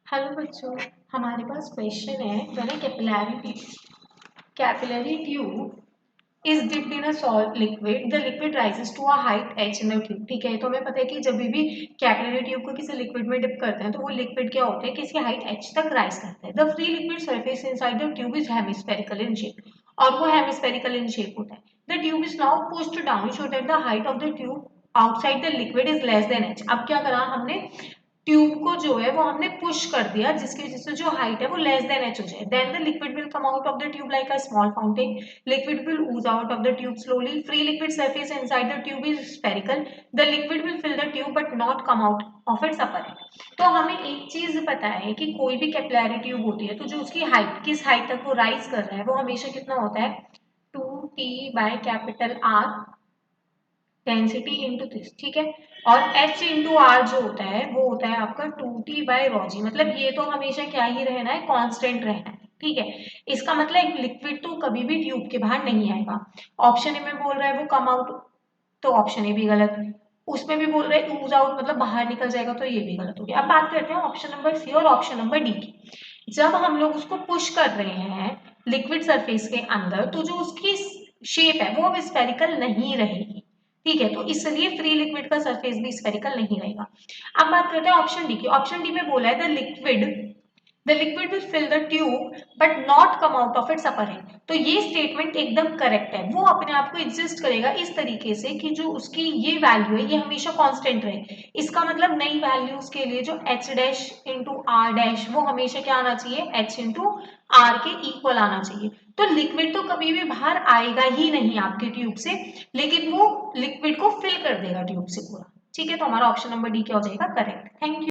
Hello बच्चों, हमारे पास क्वेश्चन है when a capillary tube is dipped in a salt liquid the liquid rises to a height h in the tube. ठीक है, तो हमें पता है कि जब भी कैपिलरी ट्यूब को किसी लिक्विड में डिप करते हैं तो वो लिक्विड क्या होता है, किसी हाइट h तक राइज करता है। The free liquid surface inside the tube is hemispherical in shape, और वो हेमिस्फेरिकल इन शेप होता है। The tube is now pushed down so that the height of the tube outside the liquid is less than h। अब क्या करा हमने, tube को जो है वो हमने पुश कर दिया, जिसकी वजह से जो हाइट है वो लेस देन h हो जाए। Then the liquid will come out of the tube like a small fountain. Liquid will ooze out of the tube slowly. Free liquid surface inside the tube is spherical. The liquid will fill the tube but not come out of its upper end. तो हमें एक चीज पता है कि कोई भी capillary tube होती है तो जो उसकी हाइट, किस हाइट तक वो राइज कर रहा है, वो हमेशा कितना होता है, 2t by capital R density into this. ठीक है, और h इंटू आर जो होता है वो होता है आपका 2t बाय ρg। मतलब ये तो हमेशा क्या ही रहना है, कांस्टेंट रहना है। ठीक है, इसका मतलब लिक्विड तो कभी भी ट्यूब के बाहर नहीं आएगा। ऑप्शन ए में बोल रहा है वो कम आउट, तो ऑप्शन ए भी गलत। उसमें भी बोल रहा है यूज आउट मतलब बाहर निकल जाएगा, तो ये भी गलत हो गया। अब बात करते हैं ऑप्शन नंबर सी और ऑप्शन नंबर डी की। जब हम लोग उसको पुश कर रहे हैं लिक्विड सरफेस के अंदर, तो जो उसकी शेप है वो अब स्फेरिकल नहीं रहेगी। ठीक है, तो इसलिए फ्री लिक्विड का सरफेस भी स्फेरिकल नहीं रहेगा। अब बात करते हैं ऑप्शन डी की। ऑप्शन डी में बोला है the liquid will fill the tube but not come out of its upper end. तो ये स्टेटमेंट एकदम करेक्ट है। वो अपने आप को एग्जिस्ट करेगा इस तरीके से कि जो उसकी ये वैल्यू है ये हमेशा कांस्टेंट रहे। इसका मतलब नई वैल्यूज के लिए जो h dash into R dash वो हमेशा क्या आना चाहिए, h इंटू आर के इक्वल आना चाहिए। तो लिक्विड तो कभी भी बाहर आएगा ही नहीं आपके ट्यूब से, लेकिन वो लिक्विड को फिल कर देगा ट्यूब से पूरा। ठीक है, तो हमारा ऑप्शन नंबर डी क्या हो जाएगा, करेक्ट। Thank you.